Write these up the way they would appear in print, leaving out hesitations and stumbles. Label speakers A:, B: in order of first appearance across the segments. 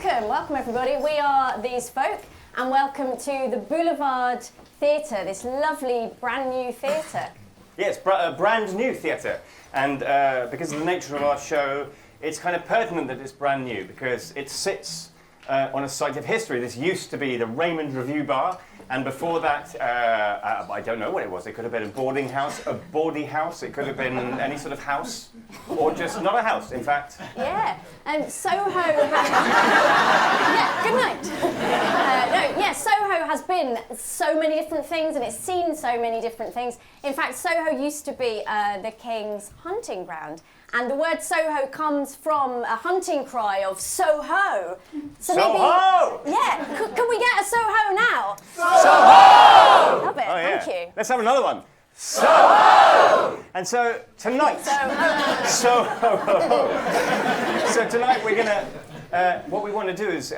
A: Welcome everybody. We are These Folk and welcome to the Boulevard Theatre, this lovely brand new theatre.
B: Yes, a brand new theatre, and because of the nature of our show, it's kind of pertinent that it's brand new because it sits on a site of history. This used to be the Raymond Review Bar, and before that, I don't know what it was. It could have been a boarding house, a bawdy house. It could have been any sort of house, or just not a house, in fact.
A: Yeah, and Soho has... yeah, good night. Soho has been so many different things, and it's seen so many different things. In fact, Soho used to be the King's hunting ground. And the word Soho comes from a hunting cry of Soho. So
B: Soho!
A: Maybe, yeah, can we get a Soho now?
B: Soho!
A: Love it, thank you.
B: Let's have another one. Soho! And so tonight, Soho. So tonight we're gonna, what we want to do is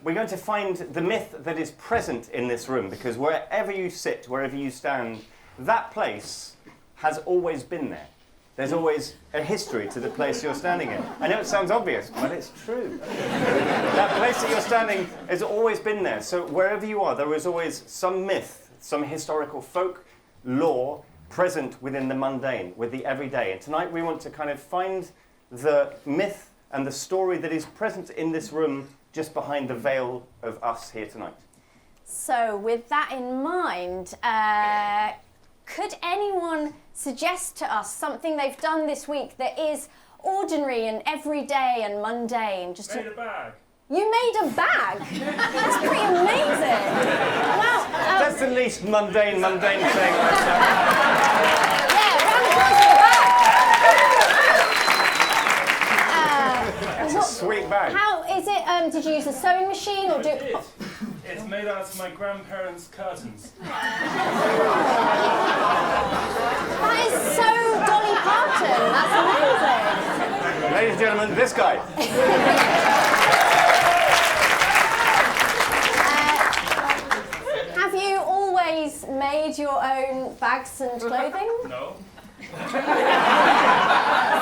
B: we're going to find the myth that is present in this room, because wherever you sit, wherever you stand, that place has always been there. There's always a history to the place you're standing in. I know it sounds obvious, but it's true. That place that you're standing has always been there. So wherever you are, there is always some myth, some historical folk lore present within the mundane, with the everyday. And tonight we want to kind of find the myth and the story that is present in this room just behind the veil of us here tonight.
A: So with that in mind, could anyone suggest to us something they've done this week that is ordinary and everyday and mundane?
C: Made a bag.
A: You made a bag? That's pretty amazing. Wow.
B: That's the least mundane thing.
A: Yeah, round of applause for the bag.
B: That's a sweet bag.
A: How is it? Did you use a sewing machine or do?
C: It's made out of my grandparents' curtains.
A: That is so Dolly Parton. That's amazing.
B: Ladies and gentlemen, this guy.
A: Have you always made your own bags and clothing?
C: No.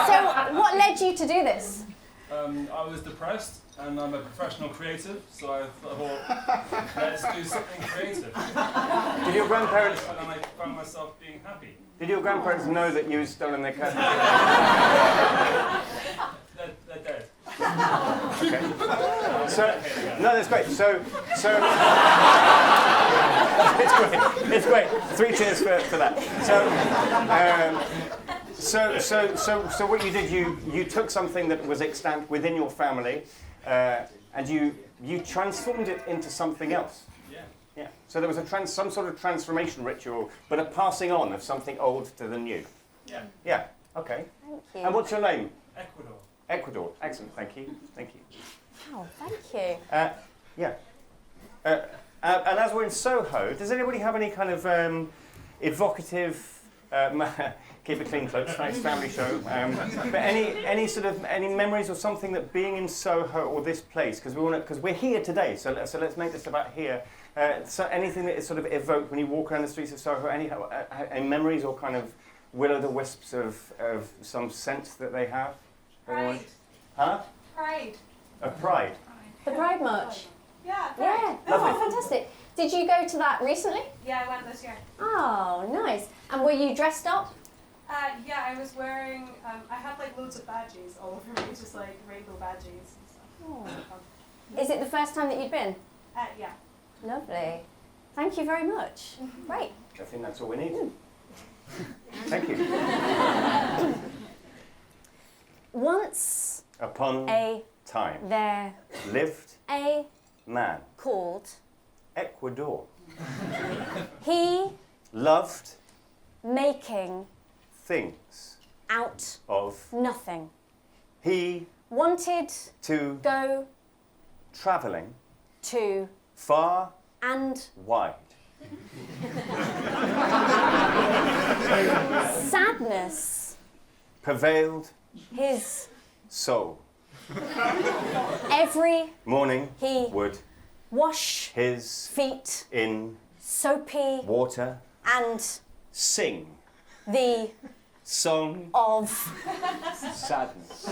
A: So, what led you to do this?
C: I was depressed, and I'm a professional creative, so I thought, let's do something creative.
B: Did your grandparents?
C: And then I found myself being happy.
B: Did your grandparents know that you stolen their curtains?
C: They're dead.
B: Okay. So, no, that's great. So, it's great. 3 cheers for that. So what you did, you took something that was extant within your family, and you transformed it into something else.
C: Yeah.
B: Yeah. So there was some sort of transformation ritual, but a passing on of something old to the new.
C: Yeah.
B: Yeah. Okay.
A: Thank you.
B: And what's your name?
C: Ecuador.
B: Ecuador. Excellent. Thank you. Thank you.
A: Oh, thank you.
B: Yeah. And as we're in Soho, does anybody have any kind of evocative? Keep it clean, folks. Nice family show. But any memories or something that being in Soho or this place, because we're here today. So let's make this about here. So anything that is sort of evoked when you walk around the streets of Soho, any memories or kind of will-o'-the-wisps of some sense that they have?
D: Pride.
B: Huh?
D: Pride.
B: A pride.
A: The Pride March.
D: Yeah.
A: Yeah.
B: Lovely.
A: Oh, fantastic. Did you go to that recently?
D: Yeah, I went this year.
A: Oh, nice. And were you dressed up?
D: Yeah, I was wearing, I had like loads of badges all over me, just like rainbow badges and stuff.
A: Oh. Is it the first time that you'd been?
D: Yeah.
A: Lovely. Thank you very much. Great.
B: I think that's all we need. Thank you.
A: Once
B: Upon
A: a
B: time
A: there
B: lived
A: a
B: man,
A: called
B: Ecuador,
A: he
B: loved
A: making
B: things
A: out
B: of
A: nothing.
B: he
A: Wanted
B: to
A: go
B: travelling
A: to
B: far
A: and
B: wide.
A: sadness
B: Prevailed
A: his
B: soul.
A: every
B: Morning
A: he
B: would
A: wash
B: his
A: feet
B: in
A: soapy
B: water
A: and
B: sing
A: the
B: song
A: of
B: sadness.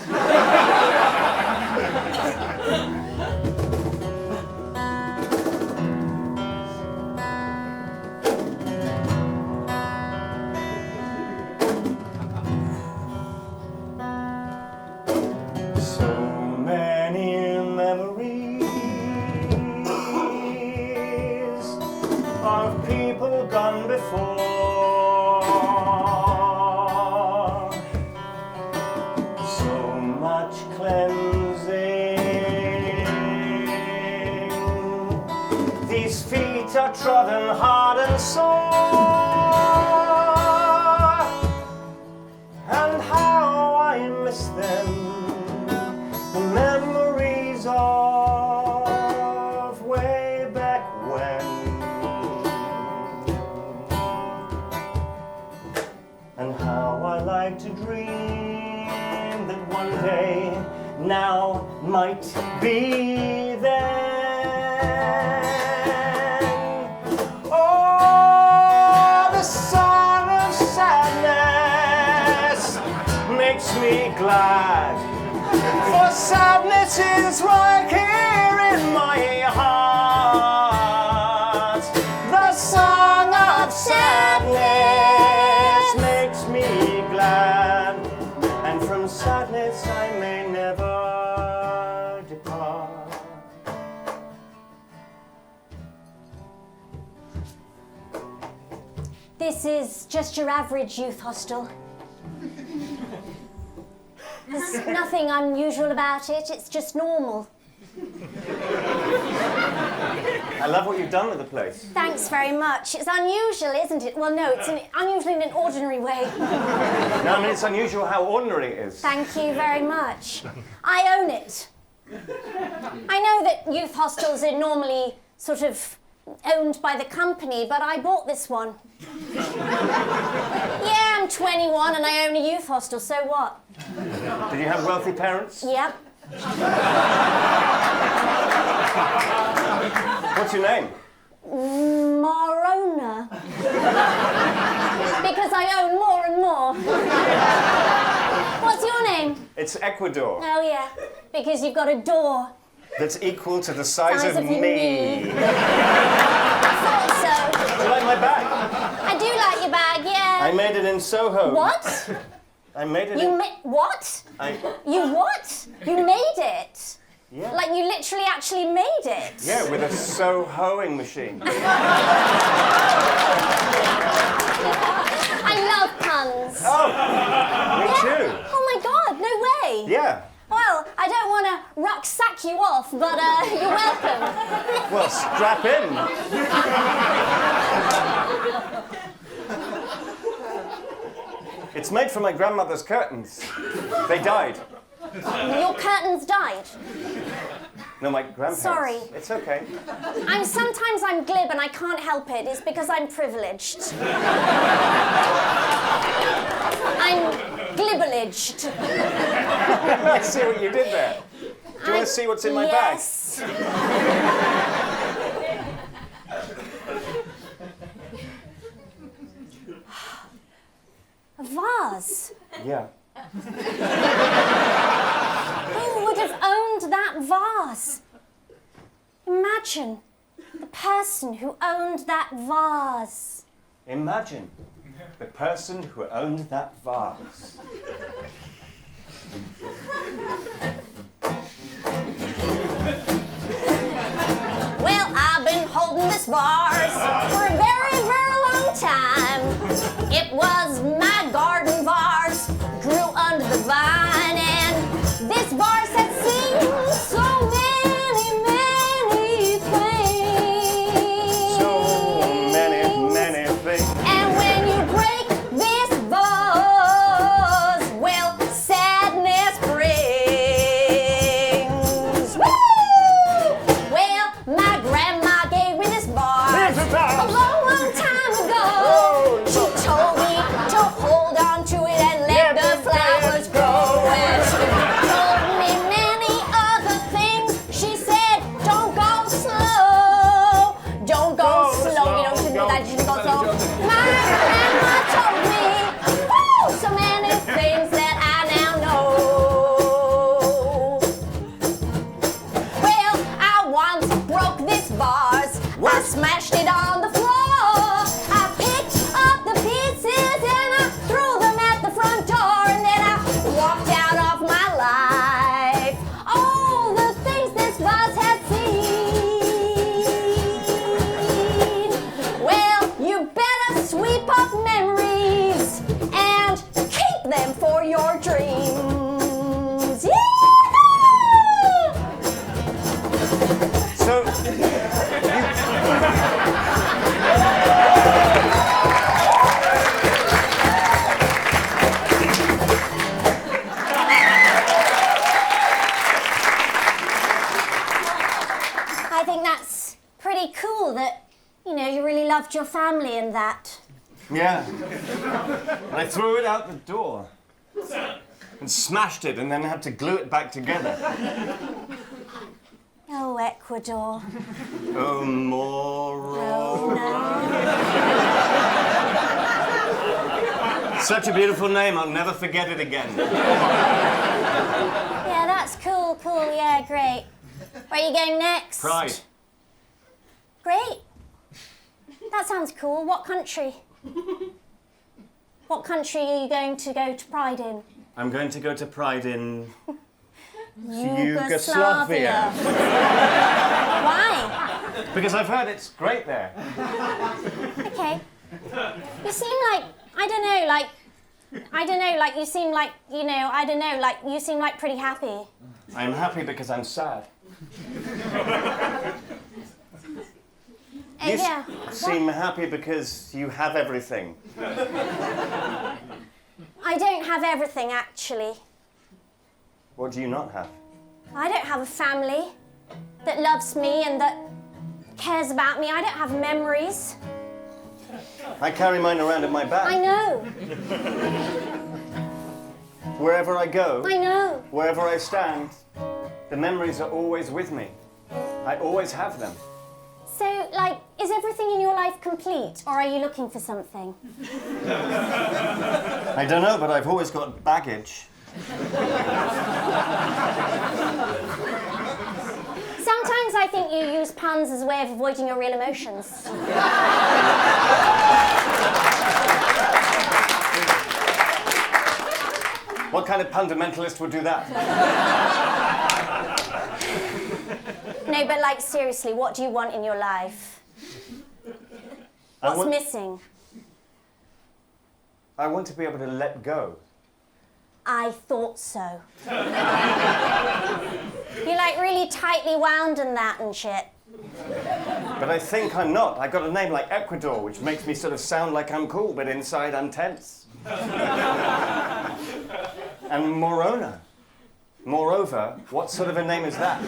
B: These feet are trodden hard and sore, and how I miss them, the memories of way back when. And how I like to dream that one day now might be then. Oh, the song of sadness makes me glad, for sadness is right here in my heart. The song of sadness makes me glad, and from sadness I may never depart.
A: This is just your average youth hostel. There's nothing unusual about it, it's just normal.
B: I love what you've done with the place.
A: Thanks very much. It's unusual, isn't it? Well, no, it's unusual in an ordinary way.
B: No, I mean, it's unusual how ordinary it is.
A: Thank you very much. I own it. I know that youth hostels are normally sort of owned by the company, but I bought this one. Yeah, I'm 21 and I own a youth hostel, so what?
B: Did you have wealthy parents?
A: Yep.
B: What's your name?
A: Morona. Because I own more and more. What's your name?
B: It's Ecuador.
A: Oh yeah, because you've got a door.
B: That's equal to the size of
A: your
B: me.
A: knee. I thought so.
B: Do you like my bag?
A: I do like your bag, yeah.
B: I made it in Soho.
A: What?
B: I made it
A: You
B: in...
A: made what? You what? You made it?
B: Yeah.
A: Like you literally actually made it?
B: Yeah, with a Sohoing machine.
A: I love puns.
B: Oh, me too.
A: Oh my God, no way.
B: Yeah.
A: Well, I don't want to rucksack you off, but you're welcome.
B: Well, strap in. It's made from my grandmother's curtains. They died.
A: Your curtains died.
B: No, my grandparents.
A: Sorry.
B: It's okay.
A: Sometimes I'm glib and I can't help it. It's because I'm privileged. I'm glibbeliged.
B: I see what you did there. Do you want to see what's in my bag?
A: Yes. A vase.
B: Yeah.
A: Who would have owned that vase? Imagine the person who owned that vase.
B: Imagine the person who owned that vase.
A: Well, I've been holding this vase for a very, very long time. It was my garden vase, grew under the vine, and this vase had seen so many, many things.
B: So many, many things.
A: And when you break this vase, well, sadness brings. Woo! Well, my grandma gave me this vase a long, long time ago. She told me to hold on to it and let the flowers grow. And she told me many other things. She said, don't go slow. Don't go slow. You don't do that. You should go slow. My grandma told me so many things that I now know. Well, I once broke this vase. I smashed it on the floor. I picked up the pieces and I threw them at the front door, and then I walked out of my life. All the things this vase had seen. Well, you better sweep up memories and keep them for your dreams. Yeah!
B: So,
A: I think that's pretty cool that, you know, you really loved your family and that.
B: Yeah. And I threw it out the door. And smashed it and then had to glue it back together.
A: Oh, Ecuador.
B: Oh, Moro.
A: Oh, no.
B: Such a beautiful name, I'll never forget it again.
A: Yeah, that's cool, yeah, great. Where are you going next?
B: Pride.
A: Great. That sounds cool. What country? What country are you going to go to Pride in?
B: I'm going to go to Pride in
A: Yugoslavia. Why?
B: Because I've heard it's great there.
A: Okay. You seem like, you seem like pretty happy.
B: I'm happy because I'm sad. You
A: Yeah.
B: seem happy because you have everything.
A: I don't have everything, actually.
B: What do you not have?
A: I don't have a family that loves me and that cares about me. I don't have memories.
B: I carry mine around in my bag.
A: I know.
B: Wherever I go,
A: I know.
B: wherever I stand, the memories are always with me. I always have them.
A: So, like, is everything in your life complete, or are you looking for something?
B: I don't know, but I've always got baggage.
A: Sometimes I think you use puns as a way of avoiding your real emotions.
B: What kind of fundamentalist would do that?
A: No, but like, seriously, what do you want in your life? What's missing?
B: I want to be able to let go.
A: I thought so. You're like really tightly wound in that and shit.
B: But I think I'm not. I got a name like Ecuador, which makes me sort of sound like I'm cool, but inside I'm tense. And Morona. Moreover, what sort of a name is that?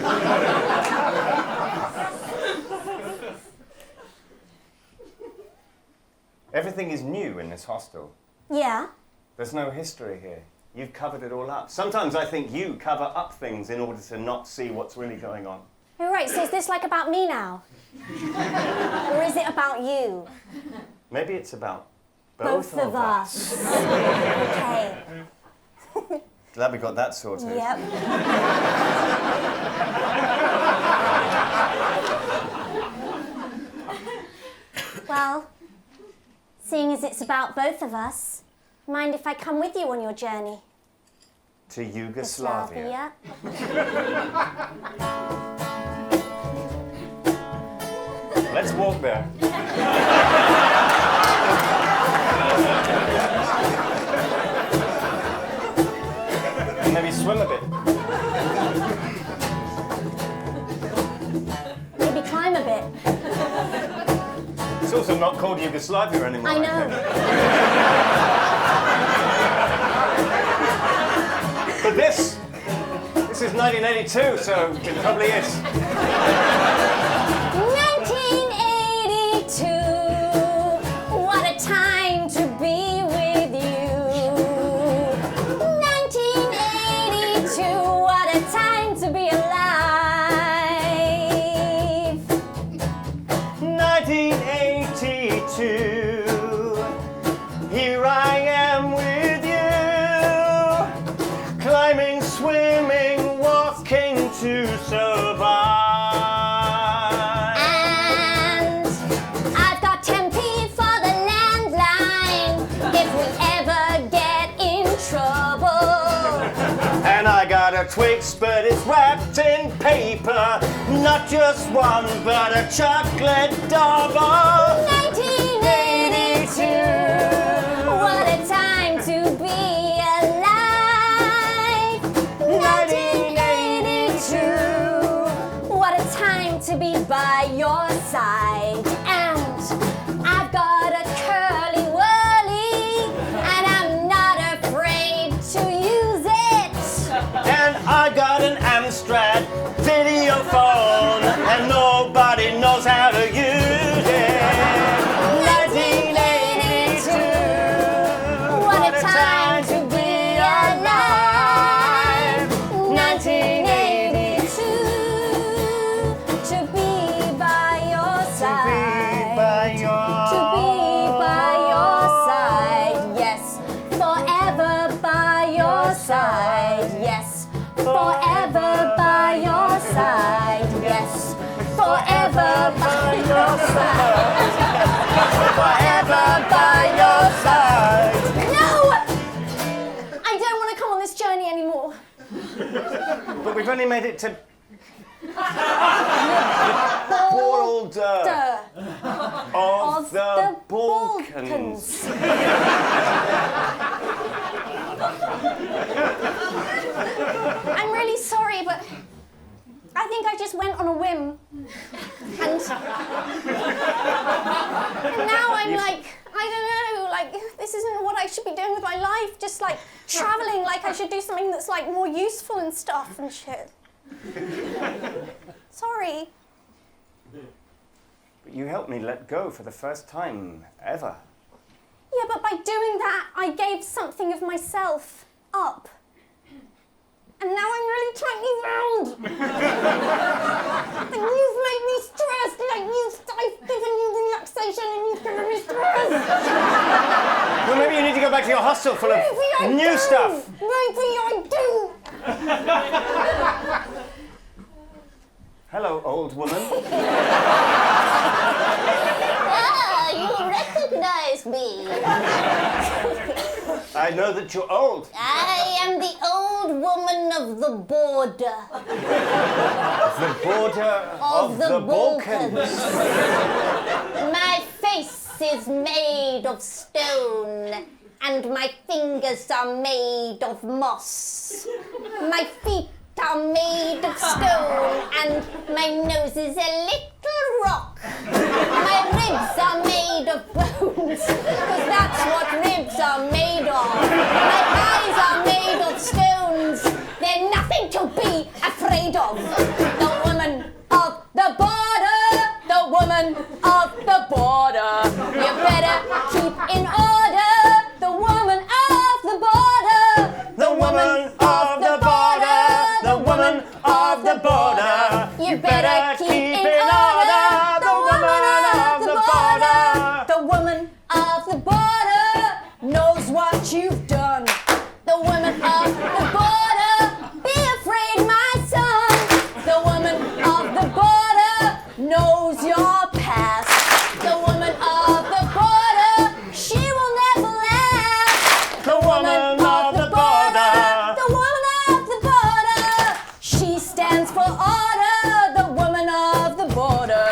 B: Everything is new in this hostel.
A: Yeah?
B: There's no history here. You've covered it all up. Sometimes I think you cover up things in order to not see what's really going on.
A: All right, so is this like about me now? Or is it about you?
B: Maybe it's about
A: Both of us. Okay.
B: Glad we got that sorted.
A: Yep. Well, seeing as it's about both of us, mind if I come with you on your journey?
B: To Yugoslavia. Let's walk there. And maybe swim a bit.
A: Maybe climb a bit.
B: It's also not called Yugoslavia anymore.
A: I know.
B: But this is 1982, so it probably is.
A: 1982, what a time to be with you. 1982, what a time to be alive.
B: 1982, here I am with you, climbing, swimming, walking to survive.
A: And I've got 10p for the landline if we ever get in trouble.
B: And I got a Twix, but it's wrapped in paper, not just one, but a chocolate double.
A: 1982, what a time to be alive. 1982, what a time to be by your side. And I've got a curly whirly, and I'm not afraid to use it.
B: And I got an Amstrad video phone, and no
A: balloons. Forever by your side. Forever by your side. No! I don't want to come on this journey anymore.
B: But we've only made it to Boulevard of the Balkans.
A: I'm really sorry, but I think I just went on a whim. And now I'm like, I don't know, like, this isn't what I should be doing with my life. Just like traveling, like I should do something that's like more useful and stuff and shit. Sorry.
B: But you helped me let go for the first time ever.
A: Yeah, but by doing that, I gave something of myself up. And now I'm really tightly wound. And you've made me stressed, like I've given you relaxation and you've given me stress.
B: Well, maybe you need to go back to your hostel full of new stuff.
A: Maybe I do.
B: Hello, old woman.
A: Ah, you recognize me.
B: I know that you're old.
A: I am the old woman of the border.
B: The border of the Balkans.
A: My face is made of stone, and my fingers are made of moss. My feet are made of stone, and my nose is a little rock. My ribs are made of bones, because that's what ribs are made of. My eyes are made of stones. They're nothing to be afraid of. The woman of the border, the woman of the border. You better keep in order. The woman of the border,
B: The woman of the border. The woman of the border.
A: You better keep in order. The woman of the border. The woman of the border knows what you've done. The woman of the border, be afraid, my son. The woman of the border knows your past. The woman of the border, she will never last.
B: The woman of the border.
A: The woman of the border, she stands for order. The woman of the border.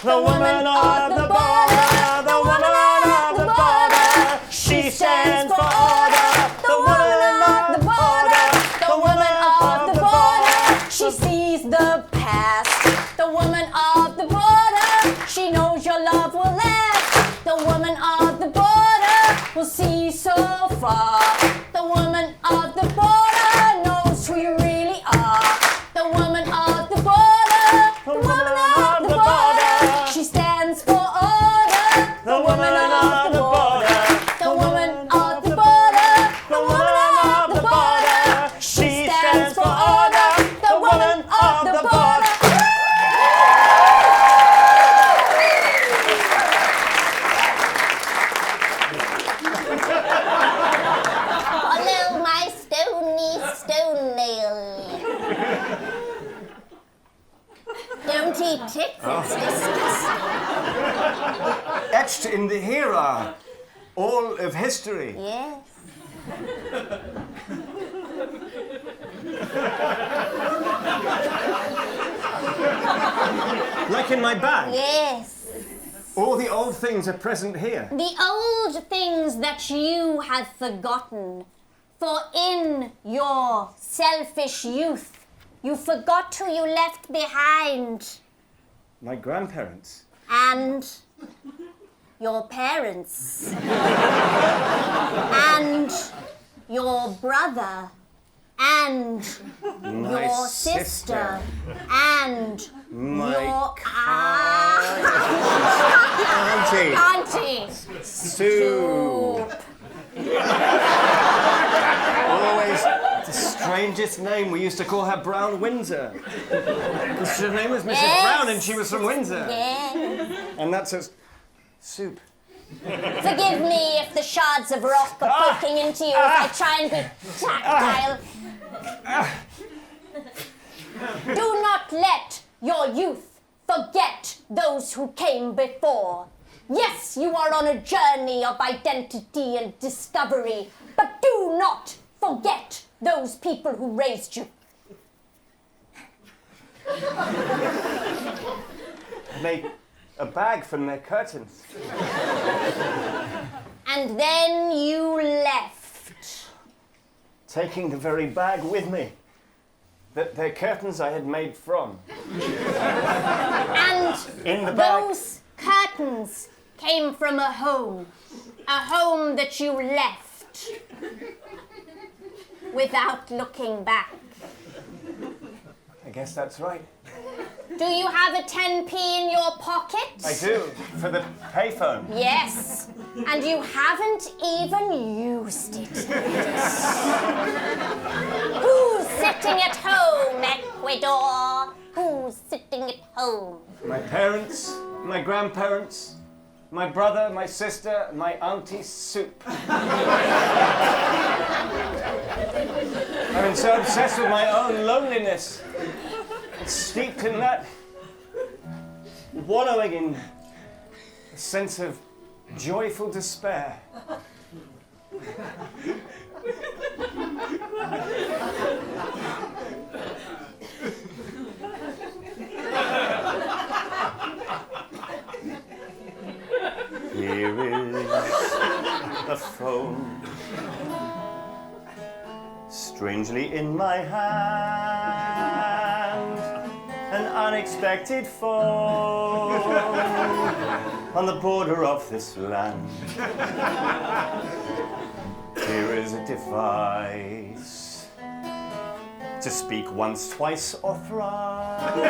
B: The woman of the border. The woman of the border. She stands for order.
A: The woman of the border. The woman of the border, she sees the past. The woman of the border, she knows your love will last. The woman of the border will see so far. The woman of the border knows who you really are. The woman of the border, the woman of the border, she stands for order. The woman of the border, the woman of the border, the woman of the border, she stands for order. The woman of the border. Follow my stony stone nail. Don't eat it, it's disgusting.
B: Etched in the here are all of history.
A: Yes.
B: Like in my bag.
A: Yes.
B: All the old things are present here.
A: The old things that you have forgotten. For in your selfish youth, you forgot who you left behind.
B: My grandparents.
A: And your parents. And your brother. And
B: My
A: your sister. And
B: My
A: your
B: auntie.
A: auntie.
B: Sue. Always the strangest name. We used to call her Brown Windsor. Because her name was Mrs.
A: Yes.
B: Brown and she was from Windsor.
A: Yeah.
B: And that's a soup.
A: Forgive me if the shards of rock are poking into you as I try and be tactile. Do not let your youth forget those who came before. Yes, you are on a journey of identity and discovery, but do not forget those people who raised you.
B: I made a bag from their curtains.
A: And then you left.
B: Taking the very bag with me that their curtains I had made from.
A: And
B: In the bag.
A: those curtains came from a home that you left without looking back.
B: I guess that's right.
A: Do you have a 10p in your pocket?
B: I do, for the payphone.
A: Yes, and you haven't even used it. Who's sitting at home, Ecuador? Who's sitting at home?
B: My parents, my grandparents, my brother, my sister, my auntie Soup. I've been so obsessed with my own loneliness, steeped in that, wallowing in a sense of joyful despair. Here is the phone, strangely in my hand, an unexpected phone on the border of this land. Here is a device to speak once, twice, or thrice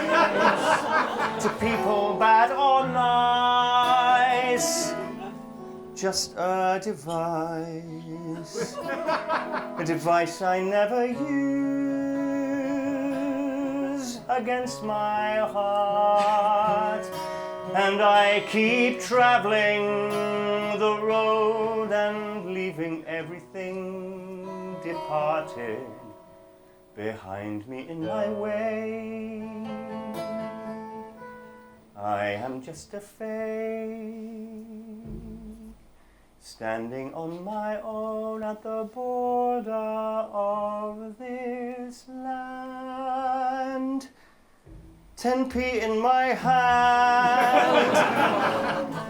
B: to people bad or nice. Just a device I never use against my heart. And I keep traveling the road and leaving everything departed behind me in my way. I am just a fake, standing on my own at the border of this land. 10p in my hand.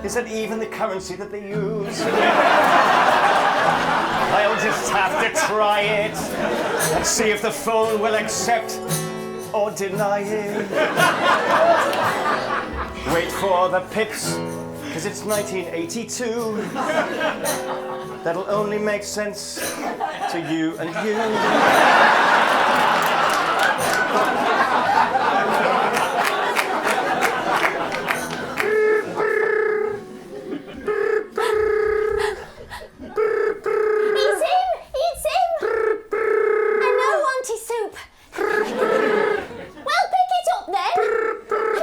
B: Is that even the currency that they use? I'll just have to try it and see if the phone will accept or deny it. Wait for the pips, because it's 1982. That'll only make sense to you and you.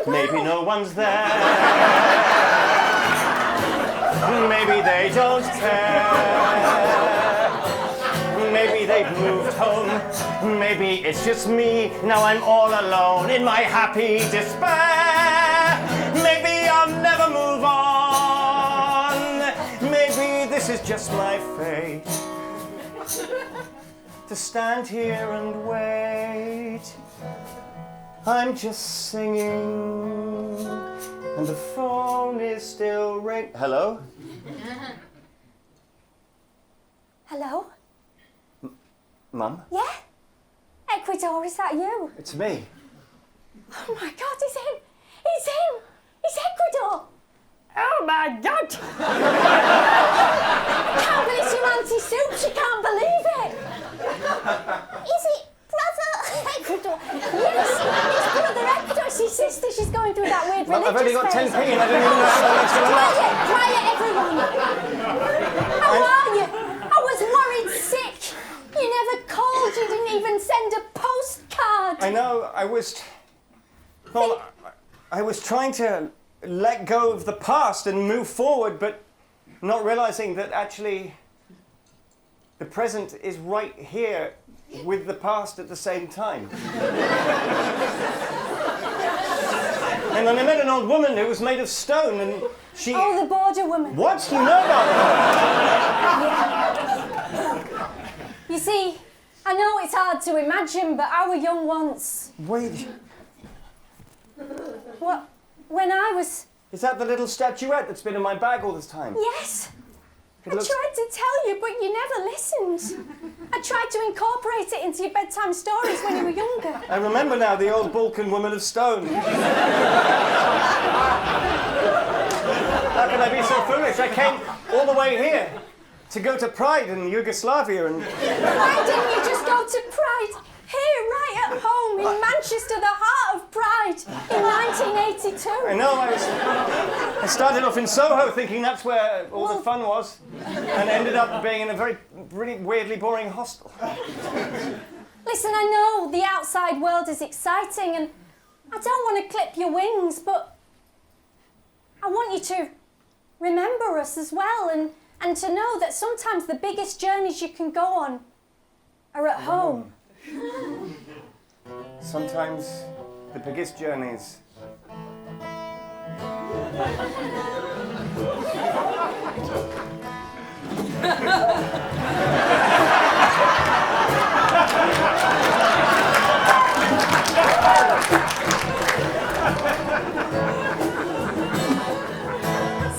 B: Maybe no one's there. Maybe they don't care. Maybe they've moved home. Maybe it's just me. Now I'm all alone in my happy despair. Maybe I'll never move on. Maybe this is just my fate, to stand here and wait. I'm just singing, and the phone is still ringing. Hello?
A: Hello?
B: Mum?
A: Yeah? Ecuador, is that you?
B: It's me.
A: Oh my God, it's him! It's him! It's Ecuador! Oh my God! I can't believe it's your Auntie Soup, she can't believe it! Is it brother Ecuador? Yes, it's brother Ecuador, it's his sister, she's going through that weird religious
B: I've only got 10p
A: phase.
B: and I don't even know what's going on.
A: Quiet, everyone! How are you? I was worried sick. You never called, you didn't even send a postcard.
B: I know, I was trying to let go of the past and move forward, but not realizing that actually the present is right here with the past at the same time. And then I met an old woman who was made of stone, and she...
A: Oh, the border woman.
B: What? You know about her?
A: You see, I know it's hard to imagine, but our young once...
B: Wait.
A: What? When I was...
B: Is that the little statuette that's been in my bag all this time?
A: Yes. I
B: looks-
A: tried to tell you, but you never listened. I tried to incorporate it into your bedtime stories when you were younger.
B: I remember now, the old Balkan woman of stone. How can I be so foolish? I came all the way here to go to Pride in Yugoslavia and...
A: Why didn't you just go to Pride? Here, right at home, in Manchester, the heart of Pride, in 1982.
B: I know, I started off in Soho thinking that's where all the fun was, and ended up being in a really weirdly boring hostel.
A: Listen, I know the outside world is exciting, and I don't want to clip your wings, but I want you to remember us as well, and to know that sometimes the biggest journeys you can go on are at home.
B: Sometimes the biggest journeys...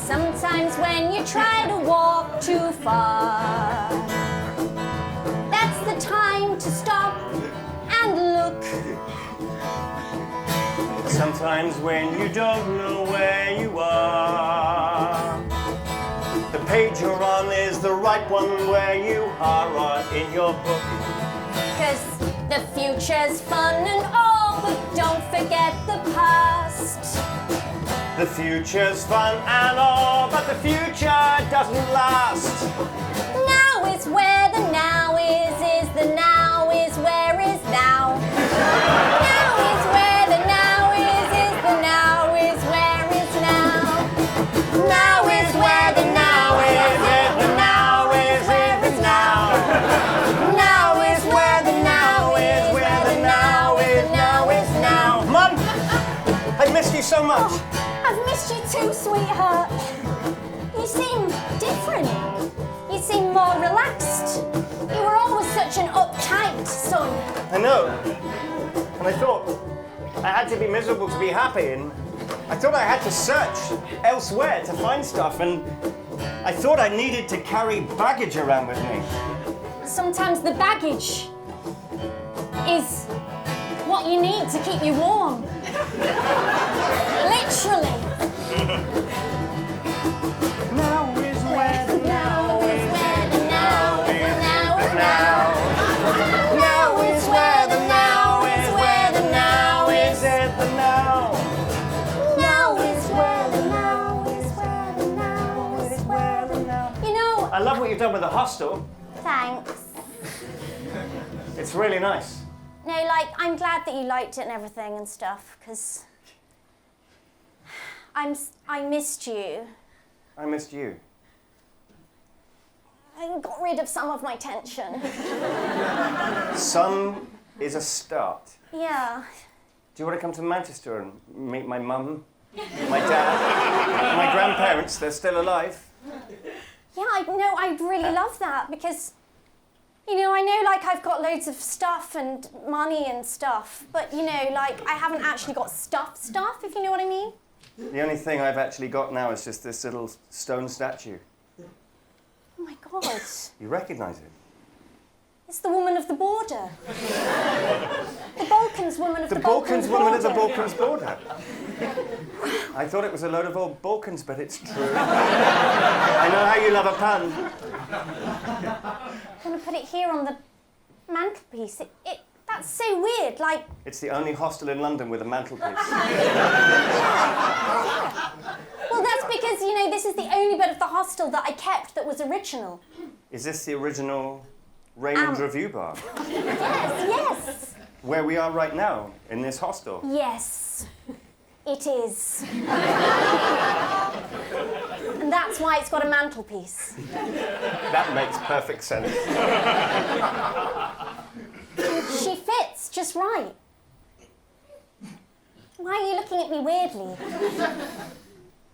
A: Sometimes when you try to walk too far, that's the time to stop and look.
B: Sometimes when you don't know where you are, the page you're on is the right one where you are in your book.
A: 'Cause the future's fun and all, but don't forget the past.
B: The future's fun and all, but the future doesn't last.
A: Now is where the now is the now is where is now. Now is where the now is the now is where is now. Now is where the now is the now is where is now. Now is where the now is where the now is now.
B: Mum, I missed you so much.
A: I've missed you too, sweetheart. You seem different. You seem more relaxed. You were always such an uptight son.
B: I know. And I thought I had to be miserable to be happy, and I thought I had to search elsewhere to find stuff, and I thought I needed to carry baggage around with me.
A: Sometimes the baggage is what you need to keep you warm. Literally.
B: Now is where the
A: Now is where the now is now is
B: now. Now is where the now is where the now is at the now.
A: Now is where the now is where the now is where the now. You know,
B: I love what you've done with the hostel.
A: thanks.
B: It's really nice.
A: No, like, I'm glad that you liked it and everything and stuff, because I missed you.
B: I missed you.
A: I got rid of some of my tension.
B: Some is a start.
A: Yeah.
B: Do you want to come to Manchester and meet my mum, my dad, my grandparents? They're still alive.
A: Yeah, I'd really love that, because, you know, I know, like, I've got loads of stuff and money and stuff, but, you know, like, I haven't actually got stuff, if you know what I mean.
B: The only thing I've actually got now is just this little stone statue.
A: Oh my God.
B: You recognise it?
A: It's the woman of the border. The Balkans woman of the,
B: The Balkans woman of the
A: border.
B: Balkans border. I thought it was a load of old Balkans, but it's true. I know how you love a pun.
A: I'm going to put it here on the mantelpiece. That's so weird, like...
B: It's the only hostel in London with a mantelpiece.
A: Well, that's because, you know, this is the only bit of the hostel that I kept that was original.
B: Is this the original Raymond's Review Bar?
A: Yes.
B: Where we are right now, in this hostel?
A: Yes, it is. And that's why it's got a mantelpiece.
B: That makes perfect sense.
A: She fits just right. Why are you looking at me weirdly?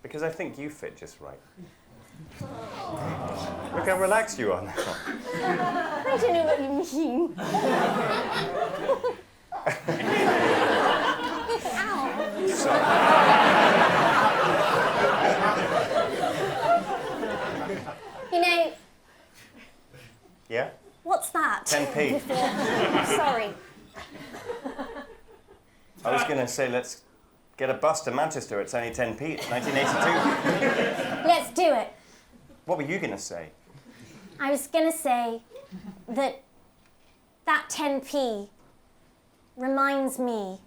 B: Because I think you fit just right. Look how relaxed you are now.
A: I don't know what you mean. Ow.
B: Sorry.
A: You know...
B: Yeah?
A: What's that?
B: 10p.
A: Sorry.
B: I was going to say, let's get a bus to Manchester. It's only 10p. It's 1982.
A: Let's do it.
B: What were you going to say?
A: I was going to say that 10p reminds me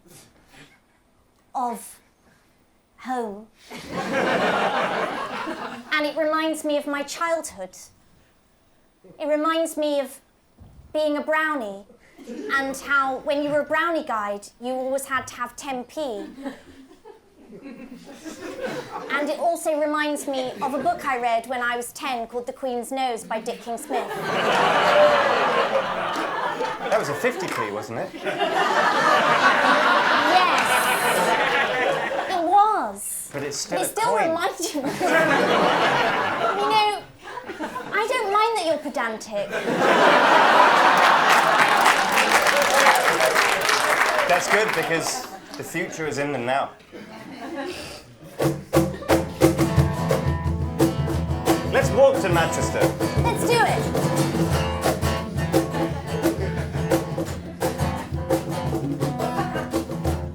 A: of home. And it reminds me of my childhood. It reminds me of being a brownie and how when you were a brownie guide, you always had to have 10p. And it also reminds me of a book I read when I was 10 called The Queen's Nose by Dick King-Smith.
B: That was a 50p, wasn't it?
A: Yes, it was.
B: But it's still
A: It
B: a
A: still
B: coin.
A: reminds you. You know, I don't mind that you're pedantic.
B: That's good because the future is in the now. Let's walk to Manchester.
A: Let's do it.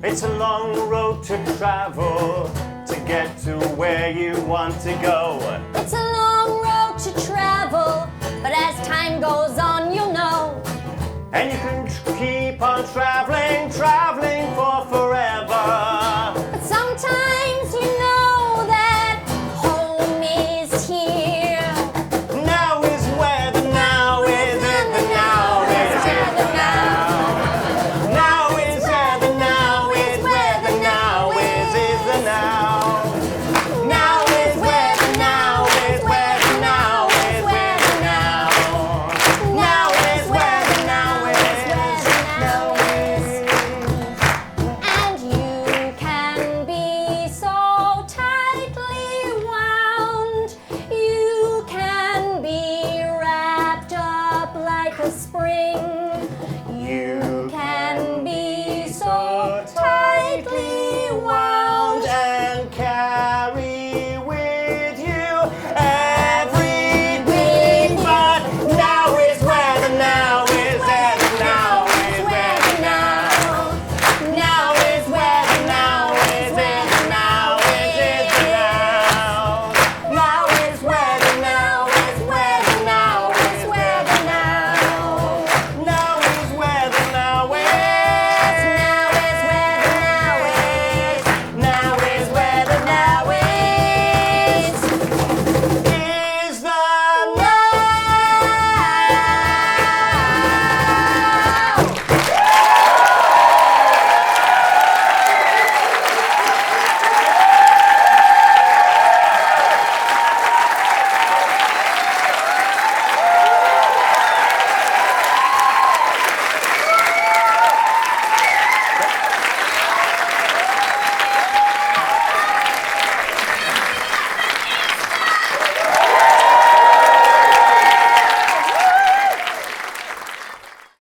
B: It's a long road to travel to get to where you want to go.
A: It's a long road to travel, but as time goes on, you'll know.
B: And you can keep on traveling, traveling for forever.
A: But sometimes